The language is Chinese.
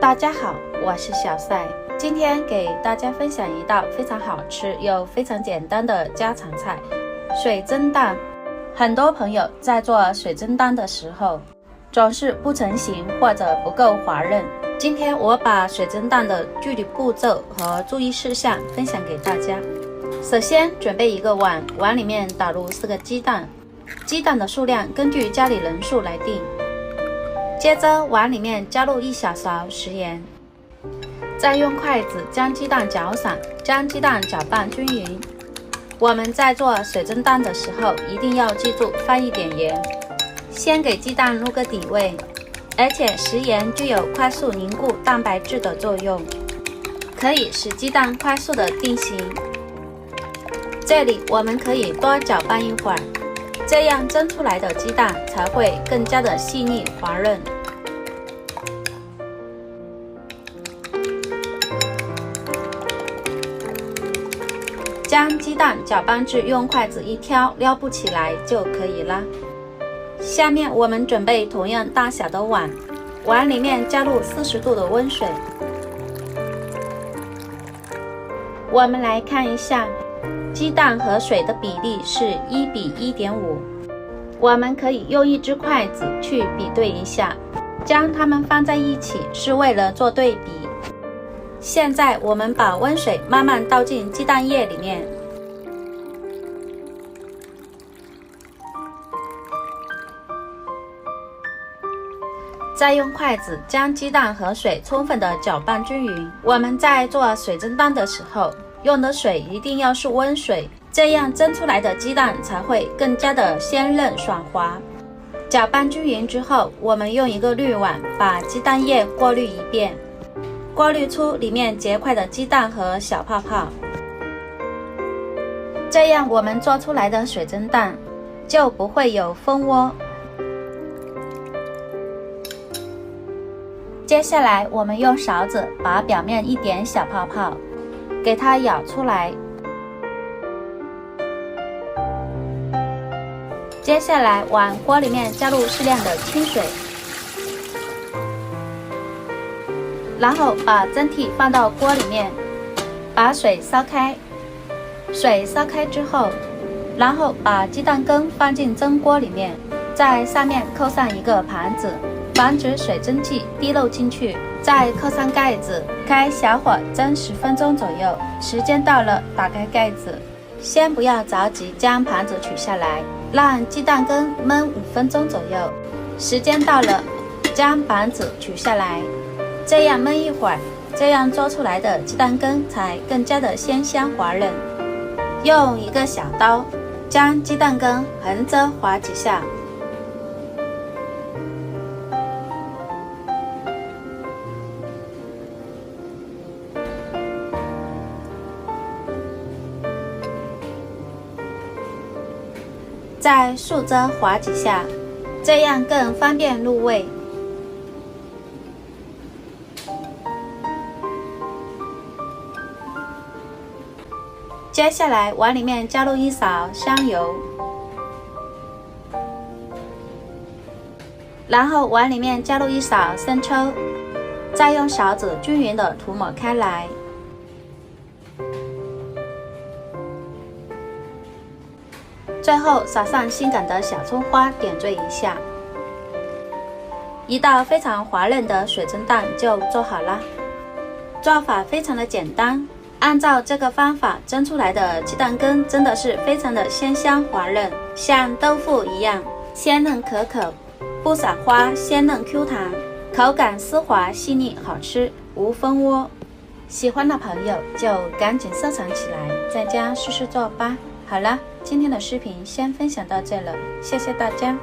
大家好，我是小赛，今天给大家分享一道非常好吃又非常简单的家常菜——水蒸蛋。很多朋友在做水蒸蛋的时候，总是不成型或者不够滑润。今天我把水蒸蛋的具体步骤和注意事项分享给大家。首先准备一个碗，碗里面打入4个鸡蛋，鸡蛋的数量根据家里人数来定。接着碗里面加入1小勺食盐，再用筷子将鸡蛋搅散，将鸡蛋搅拌均匀。我们在做水蒸蛋的时候一定要记住放一点盐，先给鸡蛋入个底味，而且食盐具有快速凝固蛋白质的作用，可以使鸡蛋快速的定型。这里我们可以多搅拌一会儿，这样蒸出来的鸡蛋才会更加的细腻滑润。将鸡蛋搅拌至用筷子一挑撩不起来就可以了。下面我们准备同样大小的碗，碗里面加入40度的温水。我们来看一下，鸡蛋和水的比例是1比1.5，我们可以用一只筷子去比对一下，将它们放在一起是为了做对比。现在我们把温水慢慢倒进鸡蛋液里面，再用筷子将鸡蛋和水充分的搅拌均匀。我们在做水蒸蛋的时候，用的水一定要是温水，这样蒸出来的鸡蛋才会更加的鲜嫩爽滑。搅拌均匀之后，我们用一个滤网把鸡蛋液过滤一遍，过滤出里面结块的鸡蛋和小泡泡，这样我们做出来的水蒸蛋就不会有蜂窝。接下来我们用勺子把表面一点小泡泡给它舀出来，接下来往锅里面加入适量的清水，然后把蒸屉放到锅里面，把水烧开。水烧开之后，然后把鸡蛋羹放进蒸锅里面，在上面扣上一个盘子，防止水蒸气滴漏进去，再扣上盖子，开小火蒸10分钟左右。时间到了，打开盖子，先不要着急将盘子取下来，让鸡蛋羹焖5分钟左右。时间到了，将盘子取下来，这样焖一会儿，这样做出来的鸡蛋羹才更加的鲜香滑润。用一个小刀将鸡蛋羹横着划几下，再竖着划几下，这样更方便入味。接下来碗里面加入1勺香油，然后碗里面加入1勺生抽，再用勺子均匀的涂抹开来。最后撒上性感的小葱花点缀一下，一道非常滑润的水蒸蛋就做好了。做法非常的简单，按照这个方法蒸出来的鸡蛋羹真的是非常的鲜香滑润，像豆腐一样鲜嫩可口，不撒花，鲜嫩 Q 弹，口感丝滑细腻好吃，无蜂窝。喜欢的朋友就赶紧收藏起来，在家试试做吧。好了，今天的视频先分享到这了，谢谢大家。